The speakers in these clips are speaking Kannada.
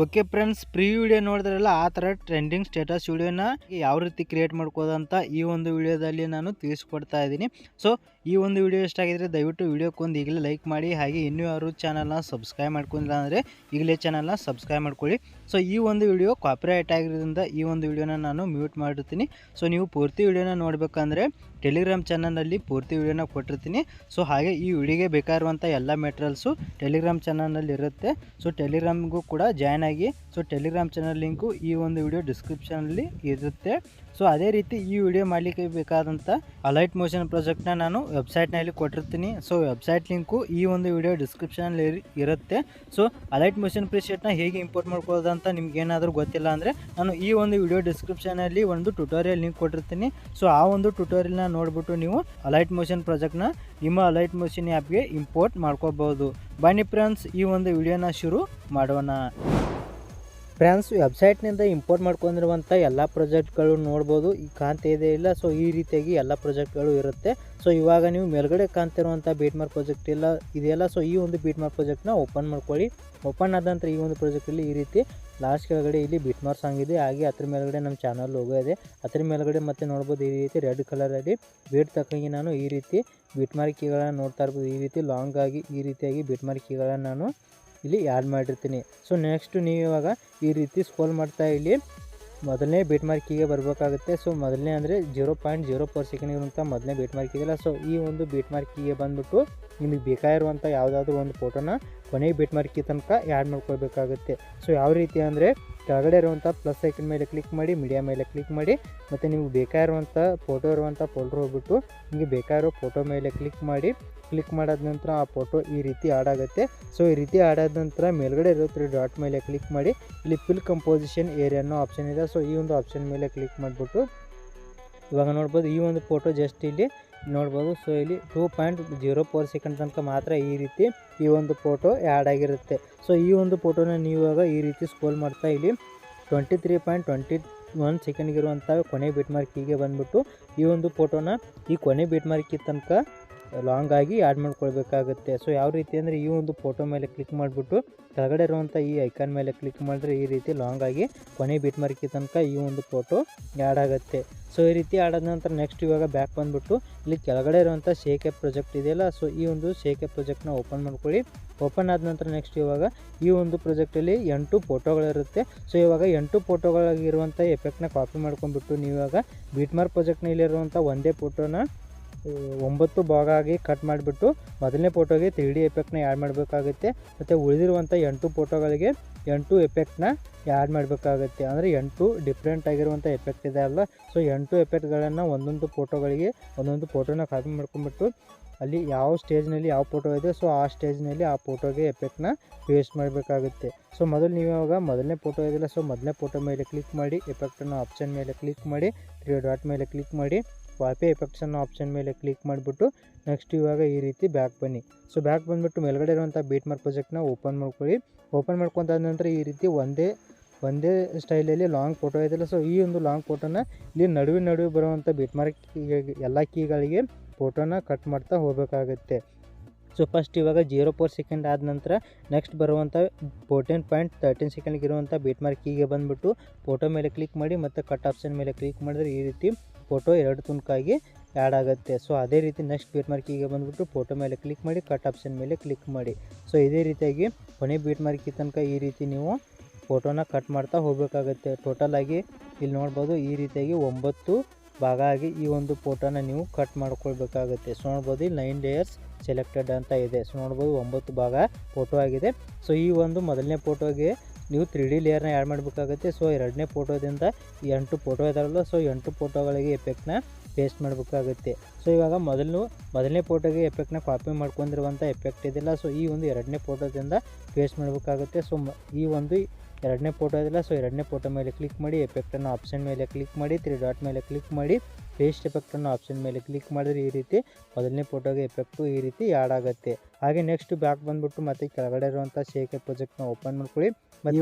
ಓಕೆ ಫ್ರೆಂಡ್ಸ್, ಪ್ರೀ ವಿಡಿಯೋ ನೋಡಿದ್ರಲ್ಲ ಆ ಥರ ಟ್ರೆಂಡಿಂಗ್ ಸ್ಟೇಟಸ್ ವಿಡಿಯೋನ ಯಾವ ರೀತಿ ಕ್ರಿಯೇಟ್ ಮಾಡ್ಕೋದಂತ ಈ ಒಂದು ವಿಡಿಯೋದಲ್ಲಿ ನಾನು ತಿಳಿಸ್ಕೊಡ್ತಾ ಇದ್ದೀನಿ. ಸೊ ಈ ಒಂದು ವಿಡಿಯೋ ಇಷ್ಟ ಆಗಿದ್ರೆ ದಯವಿಟ್ಟು ವಿಡಿಯೋಕ್ಕೊಂದು ಈಗಲೇ ಲೈಕ್ ಮಾಡಿ, ಹಾಗೆ ಇನ್ನೂ ಯಾರು ಚಾನಲ್ನ ಸಬ್ಸ್ಕ್ರೈಬ್ ಮಾಡ್ಕೊಂಡಿಲ್ಲ ಅಂದರೆ ಈಗಲೇ ಚಾನಲ್ನ ಸಬ್ಸ್ಕ್ರೈಬ್ ಮಾಡ್ಕೊಳ್ಳಿ. ಸೊ ಈ ಒಂದು ವಿಡಿಯೋ ಕಾಪಿರೈಟ್ ಆಗಿರೋದ್ರಿಂದ ಈ ಒಂದು ವಿಡಿಯೋನ ನಾನು ಮ್ಯೂಟ್ ಮಾಡಿರ್ತೀನಿ. ಸೊ ನೀವು ಪೂರ್ತಿ ವಿಡಿಯೋನ ನೋಡಬೇಕಂದ್ರೆ ಟೆಲಿಗ್ರಾಮ್ ಚಾನಲ್ನಲ್ಲಿ ಪೂರ್ತಿ ವಿಡಿಯೋನ ಕೊಟ್ಟಿರ್ತೀನಿ. ಸೊ ಹಾಗೆ ಈ ವಿಡಿಯೋಗೆ ಬೇಕಾಗಿರುವಂಥ ಎಲ್ಲ ಮೆಟೀರಿಯಲ್ಸು ಟೆಲಿಗ್ರಾಮ್ ಚಾನಲ್ನಲ್ಲಿ ಇರುತ್ತೆ. ಸೊ ಟೆಲಿಗ್ರಾಮ್ಗೂ ಕೂಡ ಜಾಯ್ನ್ ಆಗಿ. ಸೊ ಟೆಲಿಗ್ರಾಮ್ ಚಾನಲ್ ಲಿಂಕು ಈ ಒಂದು ವಿಡಿಯೋ ಡಿಸ್ಕ್ರಿಪ್ಷನಲ್ಲಿ ಇರುತ್ತೆ. ಸೊ ಅದೇ ರೀತಿ ಈ ವಿಡಿಯೋ ಮಾಡಲಿಕ್ಕೆ ಬೇಕಾದಂಥ ಅಲೈಟ್ ಮೋಷನ್ ಪ್ರಾಜೆಕ್ಟ್ನ ನಾನು ವೆಬ್ಸೈಟ್ನಲ್ಲಿ ಕೊಟ್ಟಿರ್ತೀನಿ. ಸೊ ವೆಬ್ಸೈಟ್ ಲಿಂಕು ಈ ಒಂದು ವಿಡಿಯೋ ಡಿಸ್ಕ್ರಿಪ್ಷನಲ್ಲಿ ಇರುತ್ತೆ. ಸೊ ಅಲೈಟ್ ಮೋಷನ್ ಪ್ರಿಸೆಟ್ನ ಹೇಗೆ ಇಂಪೋರ್ಟ್ ಮಾಡ್ಕೊಳ್ಳೋದಂತ ನಿಮ್ಗೆ ಏನಾದರೂ ಗೊತ್ತಿಲ್ಲ ಅಂದರೆ ನಾನು ಈ ಒಂದು ವಿಡಿಯೋ ಡಿಸ್ಕ್ರಿಪ್ಷನಲ್ಲಿ ಒಂದು ಟ್ಯುಟೋರಿಯಲ್ ಲಿಂಕ್ ಕೊಟ್ಟಿರ್ತೀನಿ. ಸೊ ಆ ಒಂದು ಟ್ಯುಟೋರಿಯಲ್ನ ನೋಡಿಬಿಟ್ಟು ನೀವು ಅಲೈಟ್ ಮೋಷನ್ ಪ್ರಾಜೆಕ್ಟ್ನ ನಿಮ್ಮ ಅಲೈಟ್ ಮೋಷನ್ ಆ್ಯಪ್ಗೆ ಇಂಪೋರ್ಟ್ ಮಾಡ್ಕೋಬಹುದು. ಬನ್ನಿ ಫ್ರೆಂಡ್ಸ್, ಈ ಒಂದು ವಿಡಿಯೋನ ಶುರು ಮಾಡೋಣ. ಫ್ರೆಂಡ್ಸ್, ವೆಬ್ಸೈಟ್ನಿಂದ ಇಂಪೋರ್ಟ್ ಮಾಡ್ಕೊಂಡಿರುವಂಥ ಎಲ್ಲ ಪ್ರಾಜೆಕ್ಟ್ಗಳು ನೋಡ್ಬೋದು. ಈ ಕಾಣ್ತಾ ಇದೆ ಇಲ್ಲ. ಸೊ ಈ ರೀತಿಯಾಗಿ ಎಲ್ಲ ಪ್ರಾಜೆಕ್ಟ್ಗಳು ಇರುತ್ತೆ. ಸೊ ಇವಾಗ ನೀವು ಮೇಲ್ಗಡೆ ಕಾಣ್ತಿರುವಂಥ ಬೀಟ್ಮಾರ್ಕ್ ಪ್ರಾಜೆಕ್ಟ್ ಎಲ್ಲ ಇದೆಯಲ್ಲ. ಸೊ ಈ ಒಂದು ಬೀಟ್ಮಾರ್ಕ್ ಪ್ರಾಜೆಕ್ಟ್ನ ಓಪನ್ ಮಾಡ್ಕೊಳ್ಳಿ. ಓಪನ್ ಆದ ನಂತರ ಈ ಒಂದು ಪ್ರಾಜೆಕ್ಟಲ್ಲಿ ಈ ರೀತಿ ಲಾಸ್ಟ್ ಕೆಳಗಡೆ ಇಲ್ಲಿ ಬೀಟ್ಮಾರ್ಕ್ ಸಾಂಗ್ ಇದೆ. ಹಾಗೆ ಅದ್ರ ಮೇಲ್ಗಡೆ ನಮ್ಮ ಚಾನಲ್ ಲೋಗೋ ಇದೆ. ಅದ್ರ ಮೇಲ್ಗಡೆ ಮತ್ತೆ ನೋಡ್ಬೋದು ಈ ರೀತಿ ರೆಡ್ ಕಲರಲ್ಲಿ ಬೀಟ್ ತಕ್ಕಂಗೆ ನಾನು ಈ ರೀತಿ ಬೀಟ್ಮಾರ್ಕ್ ಕೀಗಳನ್ನು ನೋಡ್ತಾ ಇರ್ಬೋದು. ಈ ರೀತಿ ಲಾಂಗ್ ಆಗಿ ಈ ರೀತಿಯಾಗಿ ಬೀಟ್ಮಾರ್ಕ್ ಕೀಗಳನ್ನು ನಾನು ಇಲ್ಲಿ ಆ್ಯಡ್ ಮಾಡಿರ್ತೀನಿ. ಸೊ ನೆಕ್ಸ್ಟ್ ನೀವು ಇವಾಗ ಈ ರೀತಿ ಸ್ಕ್ರೋಲ್ ಮಾಡ್ತಾ ಇಲ್ಲಿ ಮೊದಲನೇ ಬೀಟ್ಮಾರ್ಕಿಗೆ ಬರಬೇಕಾಗುತ್ತೆ. ಸೊ ಮೊದಲನೇ ಅಂದರೆ 0.04 ಸೆಕೆಂಡ್ ಇರುವಂಥ ಮೊದಲನೇ ಬೀಟ್ಮಾರ್ಕ್ ಇದೆಯಲ್ಲ. ಸೊ ಈ ಒಂದು ಬೀಟ್ಮಾರ್ಕಿಗೆ ಬಂದುಬಿಟ್ಟು ನಿಮಗೆ ಬೇಕಾಗಿರುವಂಥ ಯಾವುದಾದ್ರೂ ಒಂದು ಫೋಟೋನ ಕೊನೆಯ ಬೀಟ್ಮಾರ್ಕಿ ತನಕ ಆ್ಯಡ್ ಮಾಡ್ಕೊಳ್ಬೇಕಾಗುತ್ತೆ. ಸೊ ಯಾವ ರೀತಿ ಅಂದರೆ ಕೆಳಗಡೆ ಇರುವಂಥ ಪ್ಲಸ್ ಐಕನ್ ಮೇಲೆ ಕ್ಲಿಕ್ ಮಾಡಿ, ಮೀಡಿಯಾ ಮೇಲೆ ಕ್ಲಿಕ್ ಮಾಡಿ, ಮತ್ತು ನಿಮ್ಗೆ ಬೇಕಾಗಿರುವಂಥ ಫೋಟೋ ಇರುವಂಥ ಫೋಲ್ಡರ್ ಹೋಗ್ಬಿಟ್ಟು ನಿಮಗೆ ಬೇಕಾಗಿರೋ ಫೋಟೋ ಮೇಲೆ ಕ್ಲಿಕ್ ಮಾಡಿ. ಕ್ಲಿಕ್ ಮಾಡಾದ ನಂತರ ಆ ಫೋಟೋ ಈ ರೀತಿ ಆಡ್ ಆಗುತ್ತೆ. ಸೊ ಈ ರೀತಿ ಆಡಾದ ನಂತರ ಮೇಲ್ಗಡೆ ಇರೋ 3 ಡಾಟ್ ಮೇಲೆ ಕ್ಲಿಕ್ ಮಾಡಿ. ಇಲ್ಲಿ ಫಿಲ್ ಕಂಪೋಸಿಷನ್ ಏರಿಯಾ ಅನ್ನೋ ಆಪ್ಷನ್ ಇದೆ. ಸೊ ಈ ಒಂದು ಆಪ್ಷನ್ ಮೇಲೆ ಕ್ಲಿಕ್ ಮಾಡಿಬಿಟ್ಟು ಇವಾಗ ನೋಡ್ಬೋದು ಈ ಒಂದು ಫೋಟೋ ಜಸ್ಟ್ ಇಲ್ಲಿ ನೋಡ್ಬೋದು. ಸೊ ಇಲ್ಲಿ 2.04 ಸೆಕೆಂಡ್ ತನಕ ಮಾತ್ರ ಈ ರೀತಿ ಈ ಒಂದು ಫೋಟೋ ಆ್ಯಡ್ ಆಗಿರುತ್ತೆ. ಸೊ ಈ ಒಂದು ಫೋಟೋನ ನೀವು ಇವಾಗ ಈ ರೀತಿ ಸ್ಕ್ರೋಲ್ ಮಾಡ್ತಾ ಇಲ್ಲಿ 23.21 ಸೆಕೆಂಡ್ಗಿರುವಂಥ ಕೊನೆ ಬೀಟ್ಮಾರ್ಕಿಗೆ ಬಂದುಬಿಟ್ಟು ಈ ಒಂದು ಫೋಟೋನ ಈ ಕೊನೆ ಬೀಟ್ಮಾರ್ಕಿ ತನಕ ಲಾಂಗ್ ಆಗಿ ಆ್ಯಡ್ ಮಾಡ್ಕೊಳ್ಬೇಕಾಗುತ್ತೆ. ಸೊ ಯಾವ ರೀತಿ ಅಂದರೆ ಈ ಒಂದು ಫೋಟೋ ಮೇಲೆ ಕ್ಲಿಕ್ ಮಾಡಿಬಿಟ್ಟು ಕೆಳಗಡೆ ಇರುವಂಥ ಈ ಐಕಾನ್ ಮೇಲೆ ಕ್ಲಿಕ್ ಮಾಡಿದ್ರೆ ಈ ರೀತಿ ಲಾಂಗ್ ಆಗಿ ಕೊನೆ ಬೀಟ್ಮಾರ್ಕಿ ತನಕ ಈ ಒಂದು ಫೋಟೋ ಆ್ಯಡ್ ಆಗುತ್ತೆ. ಸೊ ಈ ರೀತಿ ಆಡಾದ ನಂತರ ನೆಕ್ಸ್ಟ್ ಇವಾಗ ಬ್ಯಾಕ್ ಬಂದುಬಿಟ್ಟು ಇಲ್ಲಿ ಕೆಳಗಡೆ ಇರುವಂಥ ಷೇಕ್ ಪ್ರಾಜೆಕ್ಟ್ ಇದೆಯಲ್ಲ. ಸೊ ಈ ಒಂದು ಷೇಕ್ ಪ್ರಾಜೆಕ್ಟ್ನ ಓಪನ್ ಮಾಡ್ಕೊಳ್ಳಿ. ಓಪನ್ ಆದ ನಂತರ ನೆಕ್ಸ್ಟ್ ಇವಾಗ ಈ ಒಂದು ಪ್ರಾಜೆಕ್ಟಲ್ಲಿ 8 ಫೋಟೋಗಳಿರುತ್ತೆ. ಸೊ ಇವಾಗ 8 ಫೋಟೋಗಳಾಗಿರುವಂಥ ಎಫೆಕ್ಟ್ನ ಕಾಪಿ ಮಾಡ್ಕೊಂಡ್ಬಿಟ್ಟು ನೀವು ಇವಾಗ ಬೀಟ್ಮಾರ್ಕ್ ಪ್ರಾಜೆಕ್ಟ್ನಲ್ಲಿರುವಂಥ ಒಂದೇ ಫೋಟೋನ 9 ಭಾಗ ಆಗಿ ಕಟ್ ಮಾಡಿಬಿಟ್ಟು ಮೊದಲನೇ ಫೋಟೋಗೆ 3D ಎಫೆಕ್ಟ್ನ ಆ್ಯಡ್ ಮಾಡಬೇಕಾಗುತ್ತೆ. ಮತ್ತು ಉಳಿದಿರುವಂಥ 8 ಫೋಟೋಗಳಿಗೆ 8 ಎಫೆಕ್ಟ್ನ ಆ್ಯಡ್ ಮಾಡಬೇಕಾಗುತ್ತೆ. ಅಂದರೆ 8 ಡಿಫ್ರೆಂಟ್ ಆಗಿರುವಂಥ ಎಫೆಕ್ಟ್ ಇದೆ ಅಲ್ಲ. ಸೊ 8 ಎಫೆಕ್ಟ್ಗಳನ್ನು ಒಂದೊಂದು ಫೋಟೋಗಳಿಗೆ ಒಂದೊಂದು ಫೋಟೋನ ಕಾಪಿ ಮಾಡ್ಕೊಂಡ್ಬಿಟ್ಟು ಅಲ್ಲಿ ಯಾವ ಸ್ಟೇಜ್ನಲ್ಲಿ ಯಾವ ಫೋಟೋ ಇದೆ ಸೊ ಆ ಸ್ಟೇಜ್ನಲ್ಲಿ ಆ ಫೋಟೋಗೆ ಎಫೆಕ್ಟ್ನ ಪೇಸ್ಟ್ ಮಾಡಬೇಕಾಗುತ್ತೆ. ಸೊ ಮೊದಲು ನೀವು ಇವಾಗ ಮೊದಲನೇ ಫೋಟೋ ಇದೆಯಲ್ಲ. ಸೊ ಮೊದಲನೇ ಫೋಟೋ ಮೇಲೆ ಕ್ಲಿಕ್ ಮಾಡಿ, ಎಫೆಕ್ಟನ್ನು ಆಪ್ಷನ್ ಮೇಲೆ ಕ್ಲಿಕ್ ಮಾಡಿ, 3 ಡಾಟ್ ಮೇಲೆ ಕ್ಲಿಕ್ ಮಾಡಿ, ಕಾಪಿ ಎಫೆಕ್ಟ್ಸ್ ಅನ್ನೋ ಆಪ್ಷನ್ ಮೇಲೆ ಕ್ಲಿಕ್ ಮಾಡಿಬಿಟ್ಟು ನೆಕ್ಸ್ಟ್ ಇವಾಗ ಈ ರೀತಿ ಬ್ಯಾಕ್ ಬನ್ನಿ. ಸೊ ಬ್ಯಾಕ್ ಬಂದುಬಿಟ್ಟು ಮೇಲ್ಗಡೆ ಇರುವಂಥ ಬೀಟ್ಮಾರ್ಕ್ ಪ್ರಾಜೆಕ್ಟ್ನ ಓಪನ್ ಮಾಡ್ಕೊಳ್ಳಿ. ಓಪನ್ ಮಾಡ್ಕೊಂತಾದ ನಂತರ ಈ ರೀತಿ ಒಂದೇ ಸ್ಟೈಲಲ್ಲಿ ಲಾಂಗ್ ಫೋಟೋ ಇದೆಯಲ್ಲ. ಸೊ ಈ ಒಂದು ಲಾಂಗ್ ಫೋಟೋನ ಇಲ್ಲಿ ನಡುವೆ ಬರುವಂಥ ಬೀಟ್ಮಾರ್ಕ್ ಎಲ್ಲ ಕೀಗಳಿಗೆ ಫೋಟೋನ ಕಟ್ ಮಾಡ್ತಾ ಹೋಗಬೇಕಾಗುತ್ತೆ. ಸೊ ಫಸ್ಟ್ ಇವಾಗ 0.4 ಸೆಕೆಂಡ್ ಆದ ನಂತರ ನೆಕ್ಸ್ಟ್ ಬರುವಂಥ 14.13 ಸೆಕೆಂಡ್ಗಿರುವಂಥ ಬೀಟ್ಮಾರ್ಕಿಗೆ ಬಂದುಬಿಟ್ಟು ಫೋಟೋ ಮೇಲೆ ಕ್ಲಿಕ್ ಮಾಡಿ ಮತ್ತು ಕಟ್ ಆಪ್ಷನ್ ಮೇಲೆ ಕ್ಲಿಕ್ ಮಾಡಿದ್ರೆ ಈ ರೀತಿ ಫೋಟೋ 2 ತುಣುಕಾಗಿ ಆ್ಯಡ್ ಆಗುತ್ತೆ. ಸೊ ಅದೇ ರೀತಿ ನೆಕ್ಸ್ಟ್ ಬೀಟ್ಮಾರ್ಕಿಗೆ ಬಂದುಬಿಟ್ಟು ಫೋಟೋ ಮೇಲೆ ಕ್ಲಿಕ್ ಮಾಡಿ, ಕಟ್ ಆಪ್ಷನ್ ಮೇಲೆ ಕ್ಲಿಕ್ ಮಾಡಿ. ಸೊ ಇದೇ ರೀತಿಯಾಗಿ ಕೊನೆ ಬೀಟ್ಮಾರ್ಕಿ ತನಕ ಈ ರೀತಿ ನೀವು ಫೋಟೋನ ಕಟ್ ಮಾಡ್ತಾ ಹೋಗಬೇಕಾಗುತ್ತೆ. ಟೋಟಲಾಗಿ ಇಲ್ಲಿ ನೋಡ್ಬೋದು ಈ ರೀತಿಯಾಗಿ 9 ಭಾಗ ಆಗಿ ಈ ಒಂದು ಫೋಟೋನ ನೀವು ಕಟ್ ಮಾಡ್ಕೊಳ್ಬೇಕಾಗುತ್ತೆ. ಸೊ ನೋಡ್ಬೋದು ಇಲ್ಲಿ 9 ಲೇಯರ್ಸ್ ಸೆಲೆಕ್ಟೆಡ್ ಅಂತ ಇದೆ. ಸೊ ನೋಡ್ಬೋದು 9 ಭಾಗ ಫೋಟೋ ಆಗಿದೆ. ಸೊ ಈ ಒಂದು ಮೊದಲನೇ ಫೋಟೋಗೆ ನೀವು 3D ಲೇಯರ್ನ ಆ್ಯಡ್ ಮಾಡಬೇಕಾಗುತ್ತೆ. ಸೊ ಎರಡನೇ ಫೋಟೋದಿಂದ 8 ಫೋಟೋ ಇದಾವಲ್ಲ. ಸೊ 8 ಫೋಟೋಗಳಿಗೆ ಎಫೆಕ್ಟ್ನ ಪೇಸ್ಟ್ ಮಾಡಬೇಕಾಗುತ್ತೆ. ಸೊ ಇವಾಗ ಮೊದಲನೇ ಫೋಟೋಗೆ ಎಫೆಕ್ಟ್ನ ಕಾಪಿ ಮಾಡ್ಕೊಂಡಿರುವಂಥ ಎಫೆಕ್ಟ್ ಇದೆಯಲ್ಲ. ಸೊ ಈ ಒಂದು ಎರಡನೇ ಫೋಟೋದಿಂದ ಪೇಸ್ಟ್ ಮಾಡಬೇಕಾಗುತ್ತೆ. ಸೊ ಈ ಒಂದು ಎರಡನೇ ಫೋಟೋ ಇದೆಯಲ್ಲ. ಸೊ ಎರಡನೇ ಫೋಟೋ ಮೇಲೆ ಕ್ಲಿಕ್ ಮಾಡಿ, ಎಫೆಕ್ಟನ್ನು ಆಪ್ಷನ್ ಮೇಲೆ ಕ್ಲಿಕ್ ಮಾಡಿ, 3 ಡಾಟ್ ಮೇಲೆ ಕ್ಲಿಕ್ ಮಾಡಿ, ಪೇಸ್ಟ್ ಎಫೆಕ್ಟ್ ಅನ್ನೋ ಆಪ್ಷನ್ ಮೇಲೆ ಕ್ಲಿಕ್ ಮಾಡಿದ್ರೆ ಈ ರೀತಿ ಮೊದಲನೇ ಫೋಟೋಗೆ ಎಫೆಕ್ಟು ಈ ರೀತಿ ಆ್ಯಡ್ ಆಗುತ್ತೆ. ಹಾಗೆ ನೆಕ್ಸ್ಟ್ ಬ್ಯಾಕ್ ಬಂದ್ಬಿಟ್ಟು ಮತ್ತೆ ಕೆಳಗಡೆ ಇರುವಂಥ ಶೇಕ್ ಪ್ರಾಜೆಕ್ಟ್ನ ಓಪನ್ ಮಾಡ್ಕೊಳ್ಳಿ. ಮತ್ತೆ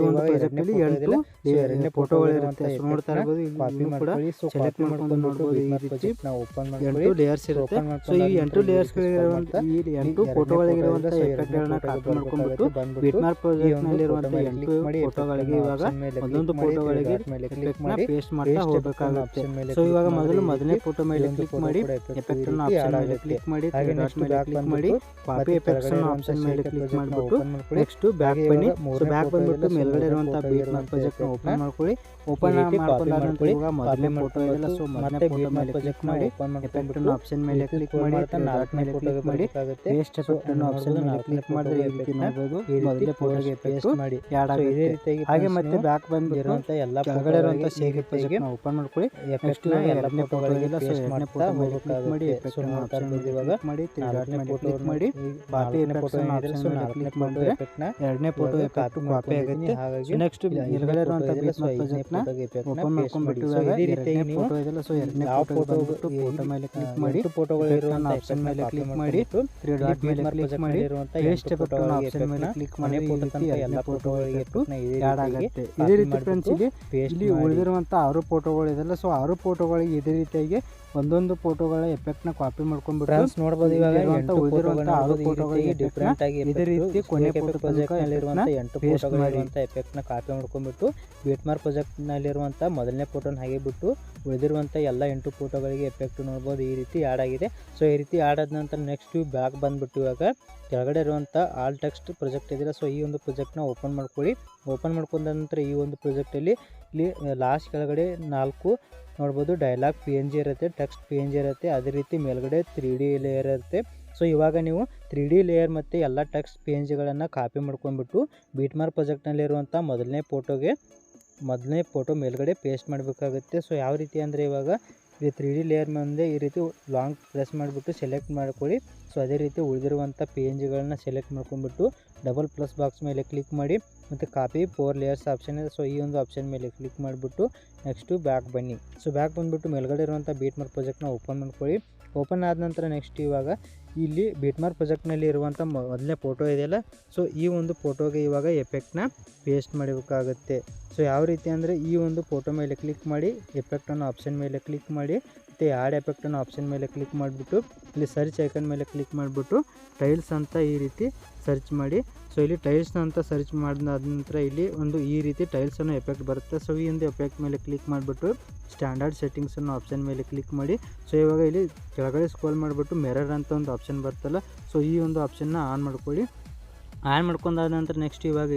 ಎರಡನೇ ಫೋಟೋಗಳಿರುತ್ತೆ ನೋಡ್ತಾ ಇರಬಹುದು. ಕಾಪಿ ಮಾಡ್ಕೊಳ್ಳಿ. ಸೊ ಕಾಪಿ ಮಾಡ್ಕೊಂಡು ನೋಡಬಹುದು ಈ ಪ್ರಾಜೆಕ್ಟ್ನ ಓಪನ್ ಮಾಡ್ಕೊಳ್ಳಿ. 8 ಲೇಯರ್ಸ್ ಇರುತ್ತೆ. ಸೊ ಈ 8 ಲೇಯರ್ಸ್ ಗಳಿರುವಂತ ಈ 8 ಫೋಟೋಗಳಿರುವಂತ ಎಫೆಕ್ಟ್ಗಳನ್ನ ಕಾಪಿ ಮಾಡ್ಕೊಂಡ್ಬಿಟ್ಟು ಬಿಟ್ಮಾರ್ಕ್ ಪ್ರಾಜೆಕ್ಟ್ ನಲ್ಲಿ ಇರುವಂತ 8 ಫೋಟೋಗಳಿಗೆ ಇವಾಗ ಒಂದೊಂದು ಫೋಟೋಗಳಿಗೆ ಕ್ಲಿಕ್ ಮಾಡಿ ಪೇಸ್ಟ್ ಮಾಡ್ತಾ ಹೋಗಬೇಕಾಗುತ್ತೆ. ಸೊ ಇವಾಗ ಮೊದಲನೇ ಫೋಟೋ ಮೇಲೆ ಕ್ಲಿಕ್ ಮಾಡಿ ಎಫೆಕ್ಟ್ ಅನ್ನು ಆಪ್ಷನ್ ಮೇಲೆ ಕ್ಲಿಕ್ ಮಾಡಿ ಡಾಟ್ ಮೇಲೆ ಕ್ಲಿಕ್ ಮಾಡಿ ಕಾಪಿ ಎಫೆಕ್ಟ್ಸ್ ಅನ್ನು ಆಪ್ಷನ್ ಮೇಲೆ ಕ್ಲಿಕ್ ಮಾಡಿಬಿಟ್ಟು ನೆಕ್ಸ್ಟ್ ಬ್ಯಾಕ್ ಬನ್ನಿ. ಸೊ ಬ್ಯಾಕ್ ಬಂದ್ಬಿಟ್ಟು ಮೇಲ್ಗಡೆ ಇರುವಂತ ಬಿಟ್ಮಾರ್ಕ್ ಪ್ರಾಜೆಕ್ಟ್ ನ ಓಪನ್ ಮಾಡ್ಕೊಳ್ಳಿ. ಓಪನ್ ಮಾಡ್ಕೊಂಡಾದ ನಂತರ ಇವಾಗ ಮೊದಲನೇ ಫೋಟೋ ಇದೆಲ್ಲ ಸೊ ಮೊದಲನೇ ಫೋಟೋ ಮೇಲೆ ಕ್ಲಿಕ್ ಮಾಡಿ ಎಫೆಕ್ಟ್ ಅನ್ನು ಆಪ್ಷನ್ ಮೇಲೆ ಕ್ಲಿಕ್ ಮಾಡಿ ಡಾಟ್ ಮೇಲೆ ಕ್ಲಿಕ್ ಮಾಡಿ ಪೇಸ್ಟ್ ಎಫೆಕ್ಟ್ ಅನ್ನು ಆಪ್ಷನ್ ಮೇಲೆ ಕ್ಲಿಕ್ ಮಾಡಿದ್ರೆ ಈ ರೀತಿ ನೋಡಬಹುದು ಮೊದಲನೇ ಫೋಟೋಗೆ ಪೇಸ್ಟ್ ಮಾಡಿ ಆಡ್ ಆಗುತ್ತೆ. ಹಾಗೆ ಮತ್ತೆ ಬ್ಯಾಕ್ ಬಂದಿರುವಂತ ಎಲ್ಲಾ ಕೆಳಗಡೆ ಇರುವಂತ ಶೇಕ್ ಪ್ರಾಜೆಕ್ಟ್ ನ ಓಪನ್ ಮಾಡ್ಕೊಳ್ಳಿ. ನೆಕ್ಸ್ಟ್ ಎರಡನೇ ಫೋಟೋ ಇದೆಲ್ಲ ಸೊ ಎರಡನೇ ಫೋಟೋ ಮೇಲೆ ಕ್ಲಿಕ್ ಮಾಡಿ ಎಫೆಕ್ಟ್ ಅನ್ನು ಆಪ್ಷನ್ ಮೇಲೆ ಕ್ಲಿಕ್ ಮಾಡಿ ಡಾಟ್ ಮೇಲೆ ಕ್ಲಿಕ್ ಮಾಡಿ ಕಾಪಿ ಎಫೆಕ್ಟ್ ಅನ್ನು ಆಪ್ಷನ್ ಮೇಲೆ ಕ್ಲಿಕ್ ಮಾಡಿದ್ರೆ ಎರಡನೇ ಫೋಟೋ ಎಫೆಕ್ಟ್ ಕಾಪಿ ಆಗುತ್ತೆ. ಹಾಗಾಗಿ ನೆಕ್ಸ್ಟ್ ಕೆಳಗಡೆ ಇರುವಂತ ಬಿಟ್ಮಾರ್ಕ್ ಪ್ರಾಜೆಕ್ಟ್ ನ ಓಪನ್ ಮಾಡ್ಕೊಂಡ್ಬಿಟ್ಟು ಎರಡನೇ ಫೋಟೋ ಇದೆಲ್ಲ ಸೊ ಎರಡನೇ ಫೋಟೋ ಫೋಟೋ ಮೇಲೆ ಕ್ಲಿಕ್ ಮಾಡಿ ಫೋಟೋಗಳು ಇರುವಂತ ಆಪ್ಷನ್ ಮೇಲೆ ಕ್ಲಿಕ್ ಮಾಡಿ ತ್ರೀ ಡಾಟ್ ಮೇಲೆ ಕ್ಲಿಕ್ ಮಾಡಿ ಪೇಸ್ಟ್ ಎಫೆಕ್ಟ್ ಅನ್ನು ಆಪ್ಷನ್ ಮೇಲೆ ಕ್ಲಿಕ್ ಮಾಡಿ ಎಲ್ಲ ಫೋಟೋಗಳಿಗೆ ಆಡ್ ಆಗುತ್ತೆ. ಇದೇ ರೀತಿ ಫ್ರೆಂಡ್ಸ್ ಇಲ್ಲಿ ಉಳಿದಿರುವಂತ 6 ಫೋಟೋಗಳು ಇದೆಲ್ಲ ಸೊ 6 ಫೋಟೋಗಳಿಗೆ ಇದೇ ರೀತಿಯಾಗಿ ಒಂದೊಂದು ಫೋಟೋಗಳ ಎಫೆಕ್ಟ್ ನ ಕಾಪಿ ಮಾಡ್ಕೊಂಡ್ಬಿಟ್ಟು ನೋಡಬಹುದು. ಇವಾಗ ಉಳಿದಿರುವಂತ 6 ಫೋಟೋಗಳಿಗೆ ಡಿಫರೆಂಟ್ ಆಗಿ ಇದೇ ರೀತಿ ಕೊನೆ ಫೋಟೋ ಪ್ರಾಜೆಕ್ಟ್ ನಲ್ಲಿರುವಂತ 8 ಫೋಟೋಗಳಿರುವಂತ ಎಫೆಕ್ಟ್ ನ ಕಾಪಿ ಮಾಡ್ಕೊಂಡ್ಬಿಟ್ಟು ಬಿಟ್ಮಾರ್ಕ್ ಪ್ರಾಜೆಕ್ಟ್ ನಲ್ಲಿರುವಂತ ಮೊದಲನೇ ಫೋಟೋನ ಹಾಗೆ ಬಿಟ್ಟು ಉಳಿದಿರುವಂತ ಎಲ್ಲ 8 ಫೋಟೋಗಳಿಗೆ ಎಫೆಕ್ಟ್ ನೋಡಬಹುದು ಈ ರೀತಿ ಆಡ್ ಆಗಿದೆ. ಸೊ ಈ ರೀತಿ ಆಡ್ ಆದ ನಂತರ ನೆಕ್ಸ್ಟ್ ಬ್ಯಾಕ್ ಬಂದ್ಬಿಟ್ಟು ಇವಾಗ ಕೆಳಗಡೆ ಇರುವಂತ ಆಲ್ ಟೆಕ್ಸ್ಟ್ ಪ್ರಾಜೆಕ್ಟ್ ಇದೆಯಲ್ಲ ಸೊ ಈ ಒಂದು ಪ್ರಾಜೆಕ್ಟ್ ನ ಓಪನ್ ಮಾಡ್ಕೊಳ್ಳಿ. ಓಪನ್ ಮಾಡ್ಕೊಂಡ ನಂತರ ಈ ಒಂದು ಪ್ರಾಜೆಕ್ಟ್ ಅಲ್ಲಿ ಇಲ್ಲಿ ಲಾಸ್ಟ್ ಕೆಳಗಡೆ 4 ನೋಡ್ಬೋದು ಡೈಲಾಗ್ PNG ಇರುತ್ತೆ, ಟೆಕ್ಸ್ಟ್ PNG ಇರುತ್ತೆ, ಅದೇ ರೀತಿ ಮೇಲ್ಗಡೆ 3D ಲೇಯರ್ ಇರುತ್ತೆ. ಸೊ ಇವಾಗ ನೀವು 3D ಲೇಯರ್ ಮತ್ತು ಎಲ್ಲ ಟೆಕ್ಸ್ಟ್ PNGಗಳನ್ನು ಕಾಪಿ ಮಾಡ್ಕೊಂಡ್ಬಿಟ್ಟು ಬಿಟ್ಮಾರ್ಕ್ ಪ್ರಾಜೆಕ್ಟ್ನಲ್ಲಿರುವಂಥ ಮೊದಲನೇ ಫೋಟೋ ಮೇಲ್ಗಡೆ ಪೇಸ್ಟ್ ಮಾಡಬೇಕಾಗುತ್ತೆ. ಸೊ ಯಾವ ರೀತಿ ಅಂದರೆ ಇವಾಗ ಈ 3D ಲೇಯರ್ ಮುಂದೆ ಈ ರೀತಿ ಲಾಂಗ್ ಪ್ರೆಸ್ ಮಾಡಿಬಿಟ್ಟು ಸೆಲೆಕ್ಟ್ ಮಾಡ್ಕೊಳ್ಳಿ. ಸೊ ಅದೇ ರೀತಿ ಉಳಿದಿರುವಂಥ PNGಗಳನ್ನ ಸೆಲೆಕ್ಟ್ ಮಾಡ್ಕೊಂಡ್ಬಿಟ್ಟು ಡಬಲ್ ಪ್ಲಸ್ ಬಾಕ್ಸ್ ಮೇಲೆ ಕ್ಲಿಕ್ ಮಾಡಿ ಮತ್ತು ಕಾಪಿ 4 ಲೇಯರ್ಸ್ ಆಪ್ಷನ್ ಇದೆ. ಸೊ ಈ ಒಂದು ಆಪ್ಷನ್ ಮೇಲೆ ಕ್ಲಿಕ್ ಮಾಡಿಬಿಟ್ಟು ನೆಕ್ಸ್ಟು ಬ್ಯಾಕ್ ಬನ್ನಿ. ಸೊ ಬ್ಯಾಕ್ ಬಂದುಬಿಟ್ಟು ಮೇಲ್ಗಡೆ ಇರುವಂಥ ಬಿಟ್ಮಾರ್ಕ್ ಪ್ರಾಜೆಕ್ಟ್ನ ಓಪನ್ ಮಾಡ್ಕೊಳ್ಳಿ. ಓಪನ್ ಆದ ನಂತರ ನೆಕ್ಸ್ಟ್ ಇವಾಗ ಇಲ್ಲಿ ಬಿಟ್ಮಾರ್ಕ್ ಪ್ರಾಜೆಕ್ಟ್ನಲ್ಲಿ ಇರುವಂಥ ಮೊದಲನೇ ಫೋಟೋ ಇದೆಯಲ್ಲ ಸೊ ಈ ಒಂದು ಫೋಟೋಗೆ ಇವಾಗ ಎಫೆಕ್ಟ್ನ ಪೇಸ್ಟ್ ಮಾಡಬೇಕಾಗುತ್ತೆ. ಸೊ ಯಾವ ರೀತಿ ಅಂದರೆ ಈ ಒಂದು ಫೋಟೋ ಮೇಲೆ ಕ್ಲಿಕ್ ಮಾಡಿ ಎಫೆಕ್ಟನ್ನು ಆಪ್ಷನ್ ಮೇಲೆ ಕ್ಲಿಕ್ ಮಾಡಿ ಮತ್ತು ಆ್ಯಡ್ ಎಫೆಕ್ಟನ್ನು ಆಪ್ಷನ್ ಮೇಲೆ ಕ್ಲಿಕ್ ಮಾಡಿಬಿಟ್ಟು ಇಲ್ಲಿ ಸರ್ಚ್ ಐಕನ್ ಮೇಲೆ ಕ್ಲಿಕ್ ಮಾಡಿಬಿಟ್ಟು ಟೈಲ್ಸ್ ಅಂತ ಈ ರೀತಿ ಸರ್ಚ್ ಮಾಡಿ. ಸೊ ಇಲ್ಲಿ ಟೈಲ್ಸ್ ಅಂತ ಸರ್ಚ್ ಮಾಡಿದ ನಂತರ ಇಲ್ಲಿ ಒಂದು ಈ ರೀತಿ ಟೈಲ್ಸನ್ನು ಎಫೆಕ್ಟ್ ಬರುತ್ತೆ. ಸೊ ಈ ಒಂದು ಎಫೆಕ್ಟ್ ಮೇಲೆ ಕ್ಲಿಕ್ ಮಾಡಿಬಿಟ್ಟು ಸ್ಟ್ಯಾಂಡರ್ಡ್ ಸೆಟ್ಟಿಂಗ್ಸನ್ನು ಆಪ್ಷನ್ ಮೇಲೆ ಕ್ಲಿಕ್ ಮಾಡಿ. ಸೊ ಇವಾಗ ಇಲ್ಲಿ ಕೆಳಗಡೆ ಸ್ಕ್ರೋಲ್ ಮಾಡಿಬಿಟ್ಟು ಮಿರರ್ ಅಂತ ಒಂದು ಆಪ್ಷನ್ ಬರ್ತಲ್ಲ ಸೊ ಈ ಒಂದು ಆಪ್ಷನ್ನ ಆನ್ ಮಾಡ್ಕೊಳ್ಳಿ. ಆನ್ ಮಾಡ್ಕೊಂಡಾದ ನಂತರ ನೆಕ್ಸ್ಟ್ ಇವಾಗ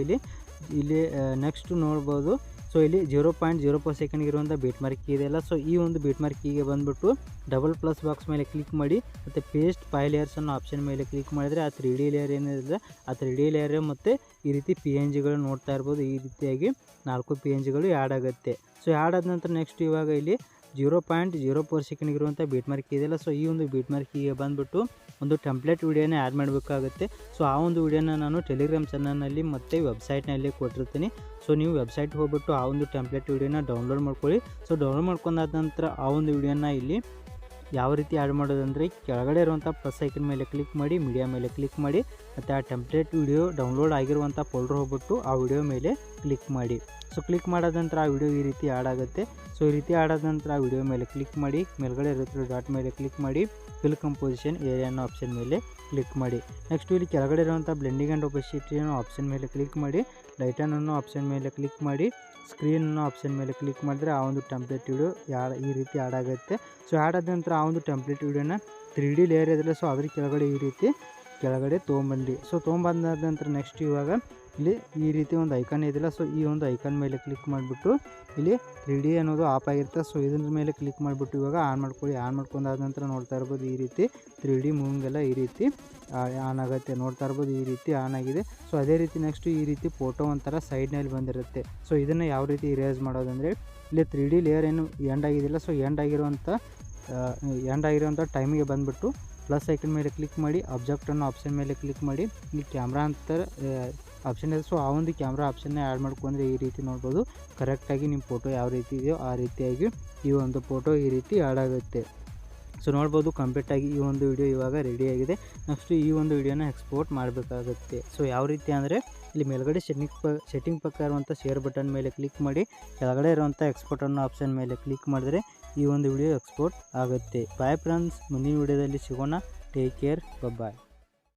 ಇಲ್ಲಿ ನೆಕ್ಸ್ಟ್ ನೋಡ್ಬೋದು. ಸೊ ಇಲ್ಲಿ 0.04 ಸೆಕೆಂಡ್ ಇರುವಂಥ ಬಿಟ್ಮಾರ್ಕ್ ಕೀ ಇದೆಯಲ್ಲ ಸೊ ಈ ಒಂದು ಬಿಟ್ಮಾರ್ಕ್ ಕೀಗೆ ಬಂದುಬಿಟ್ಟು ಡಬಲ್ ಪ್ಲಸ್ ಬಾಕ್ಸ್ ಮೇಲೆ ಕ್ಲಿಕ್ ಮಾಡಿ ಮತ್ತು ಪೇಸ್ಟ್ 5 ಲೇಯರ್ಸನ್ನು ಆಪ್ಷನ್ ಮೇಲೆ ಕ್ಲಿಕ್ ಮಾಡಿದರೆ ಆ 3D ಲೇಯರ್ ಏನಿದೆ ಆ 3D ಲೇಯರ್ ಮತ್ತು ಈ ರೀತಿ PNGಗಳು ನೋಡ್ತಾ ಇರ್ಬೋದು. ಈ ರೀತಿಯಾಗಿ 4 PNGಗಳು ಆ್ಯಡ್ ಆಗುತ್ತೆ. ಸೊ ಆ್ಯಡ್ ಆದ ನಂತರ ನೆಕ್ಸ್ಟ್ ಇವಾಗ ಇಲ್ಲಿ 0.04 ಸೆಕೆಂಡ್ ಇರುವಂಥ ಬಿಟ್ಮಾರ್ಕ್ ಕೀ ಇದೆಯಲ್ಲ ಸೊ ಈ ಒಂದು ಬಿಟ್ಮಾರ್ಕ್ ಕೀಗೆ ಬಂದುಬಿಟ್ಟು ಒಂದು ಟೆಂಪ್ಲೇಟ್ ವಿಡಿಯೋನ ಆ್ಯಡ್ ಮಾಡಬೇಕಾಗುತ್ತೆ. ಸೊ ಆ ಒಂದು ವಿಡಿಯೋನ ನಾನು ಟೆಲಿಗ್ರಾಮ್ ಚಾನಲ್ನಲ್ಲಿ ಮತ್ತು ವೆಬ್ಸೈಟ್ನಲ್ಲಿ ಕೊಟ್ಟಿರ್ತೀನಿ. ಸೊ ನೀವು ವೆಬ್ಸೈಟ್ ಹೋಗ್ಬಿಟ್ಟು ಆ ಒಂದು ಟೆಂಪ್ಲೇಟ್ ವಿಡಿಯೋನ ಡೌನ್ಲೋಡ್ ಮಾಡ್ಕೊಳ್ಳಿ. ಸೊ ಡೌನ್ಲೋಡ್ ಮಾಡ್ಕೊಂಡಾದ ನಂತರ ಆ ಒಂದು ವಿಡಿಯೋನ ಇಲ್ಲಿ ಯಾವ ರೀತಿ ಆ್ಯಡ್ ಮಾಡೋದಂದರೆ ಕೆಳಗಡೆ ಇರುವಂಥ ಪ್ಲಸ್ ಐಕನ್ ಮೇಲೆ ಕ್ಲಿಕ್ ಮಾಡಿ ಮೀಡಿಯಾ ಮೇಲೆ ಕ್ಲಿಕ್ ಮಾಡಿ ಮತ್ತು ಆ ಟೆಂಪ್ಲೇಟ್ ವಿಡಿಯೋ ಡೌನ್ಲೋಡ್ ಆಗಿರುವಂಥ ಫೋಲ್ಡರ್ ಹೋಗ್ಬಿಟ್ಟು ಆ ವಿಡಿಯೋ ಮೇಲೆ ಕ್ಲಿಕ್ ಮಾಡಿ. ಸೊ ಕ್ಲಿಕ್ ಮಾಡಾದ ನಂತರ ಆ ವಿಡಿಯೋ ಈ ರೀತಿ ಆ್ಯಡ್ ಆಗುತ್ತೆ. ಸೊ ಈ ರೀತಿ ಆಡಾದ ನಂತರ ಆ ವಿಡಿಯೋ ಮೇಲೆ ಕ್ಲಿಕ್ ಮಾಡಿ ಮೇಲ್ಗಡೆ ಇರುತ್ತೆ ಡಾಟ್ ಮೇಲೆ ಕ್ಲಿಕ್ ಮಾಡಿ ಫಿಲ್ ಕಂಪೋಸಿಷನ್ ಏರಿಯಾ ಅನ್ನೋ ಆಪ್ಷನ್ ಮೇಲೆ ಕ್ಲಿಕ್ ಮಾಡಿ. ನೆಕ್ಸ್ಟ್ ಇಲ್ಲಿ ಕೆಳಗಡೆ ಇರುವಂಥ ಬ್ಲೆಂಡಿಂಗ್ ಆ್ಯಂಡ್ ಒಪೆಸಿಟಿ ಅನ್ನೋ ಆಪ್ಷನ್ ಮೇಲೆ ಕ್ಲಿಕ್ ಮಾಡಿ ಲೈಟನ್ ಅನ್ನೋ ಆಪ್ಷನ್ ಮೇಲೆ ಕ್ಲಿಕ್ ಮಾಡಿ ಸ್ಕ್ರೀನ್ ಅನ್ನೋ ಆಪ್ಷನ್ ಮೇಲೆ ಕ್ಲಿಕ್ ಮಾಡಿದ್ರೆ ಆ ಒಂದು ಟೆಂಪ್ಲೇಟ್ ವಿಡಿಯೋ ಈ ರೀತಿ ಆ್ಯಡ್ ಆಗುತ್ತೆ. ಸೊ ಆ್ಯಡ್ ಆದ ನಂತರ ಆ ಒಂದು ಟೆಂಪ್ಲೇಟ್ ವಿಡಿಯೋನ 3D ಲೇಯರ್ ಇದಿಲ್ಲ ಸೊ ಅದ್ರ ಕೆಳಗಡೆ ಈ ರೀತಿ ಕೆಳಗಡೆ ತೊಗೊಂಬಂದು ಸೊ ತೊಗೊಂಬಂದಾದ ನಂತರ ನೆಕ್ಸ್ಟ್ ಇವಾಗ ಇಲ್ಲಿ ಈ ರೀತಿ ಒಂದು ಐಕಾನ್ ಇದೆಯಲ್ಲ ಸೊ ಈ ಒಂದು ಐಕಾನ್ ಮೇಲೆ ಕ್ಲಿಕ್ ಮಾಡಿಬಿಟ್ಟು ಇಲ್ಲಿ 3D ಅನ್ನೋದು ಆಫ್ ಆಗಿರುತ್ತೆ. ಸೊ ಇದ್ರ ಮೇಲೆ ಕ್ಲಿಕ್ ಮಾಡಿಬಿಟ್ಟು ಇವಾಗ ಆನ್ ಮಾಡ್ಕೊಳ್ಳಿ. ಆನ್ ಮಾಡ್ಕೊಂಡಾದ ನಂತರ ನೋಡ್ತಾ ಇರ್ಬೋದು ಈ ರೀತಿ 3D ಮೂವಿಂಗ್ ಎಲ್ಲ ಈ ರೀತಿ ಆನ್ ಆಗುತ್ತೆ ನೋಡ್ತಾ ಇರ್ಬೋದು ಈ ರೀತಿ ಆನ್ ಆಗಿದೆ. ಸೊ ಅದೇ ರೀತಿ ನೆಕ್ಸ್ಟ್ ಈ ರೀತಿ ಫೋಟೋ ಒಂಥರ ಸೈಡ್ನಲ್ಲಿ ಬಂದಿರುತ್ತೆ. ಸೊ ಇದನ್ನು ಯಾವ ರೀತಿ ಇರೇಸ್ ಮಾಡೋದಂದರೆ ಇಲ್ಲಿ 3D ಲೇಯರ್ ಏನು ಎಂಡ್ ಆಗಿದೆಯಲ್ಲ ಸೊ ಎಂಡ್ ಆಗಿರೋಂಥ ಟೈಮಿಗೆ ಬಂದುಬಿಟ್ಟು ಪ್ಲಸ್ ಐಕನ್ ಮೇಲೆ ಕ್ಲಿಕ್ ಮಾಡಿ ಆಬ್ಜೆಕ್ಟ್ ಅನ್ನೋ ಆಪ್ಷನ್ ಮೇಲೆ ಕ್ಲಿಕ್ ಮಾಡಿ ಇಲ್ಲಿ ಕ್ಯಾಮ್ರಾ ಅಂತ ಆಪ್ಷನ್ ಇದೆ. ಸೊ ಆ ಒಂದು ಕ್ಯಾಮ್ರಾ ಆಪ್ಷನ್ನ ಆ್ಯಡ್ ಮಾಡ್ಕೊಂಡ್ರೆ ಈ ರೀತಿ ನೋಡ್ಬೋದು. ಕರೆಕ್ಟಾಗಿ ನಿಮ್ಮ ಫೋಟೋ ಯಾವ ರೀತಿ ಇದೆಯೋ ಆ ರೀತಿಯಾಗಿ ಈ ಒಂದು ಫೋಟೋ ಈ ರೀತಿ ಆ್ಯಡ್ ಆಗುತ್ತೆ. ಸೊ ನೋಡ್ಬೋದು ಕಂಪ್ಲೀಟಾಗಿ ಈ ಒಂದು ವಿಡಿಯೋ ಇವಾಗ ರೆಡಿಯಾಗಿದೆ. ನೆಕ್ಸ್ಟು ಈ ಒಂದು ವಿಡಿಯೋನ ಎಕ್ಸ್ಪೋರ್ಟ್ ಮಾಡಬೇಕಾಗುತ್ತೆ. ಸೊ ಯಾವ ರೀತಿ ಅಂದರೆ ಇಲ್ಲಿ ಮೇಲ್ಗಡೆ ಸೆಟ್ಟಿಂಗ್ ಪಕ್ಕ ಇರುವಂಥ ಶೇರ್ ಬಟನ್ ಮೇಲೆ ಕ್ಲಿಕ್ ಮಾಡಿ ಕೆಳಗಡೆ ಇರುವಂಥ ಎಕ್ಸ್ಪೋರ್ಟ್ ಅನ್ನೋ ಆಪ್ಷನ್ ಮೇಲೆ ಕ್ಲಿಕ್ ಮಾಡಿದ್ರೆ ಈ ಒಂದು ವಿಡಿಯೋ ಎಕ್ಸ್ಪೋರ್ಟ್ ಆಗುತ್ತೆ. ಬಾಯ್ ಫ್ರೆಂಡ್ಸ್, ಮುಂದಿನ ವಿಡಿಯೋದಲ್ಲಿ ಸಿಗೋಣ. ಟೇಕ್ ಕೇರ್, ಬಾಯ್.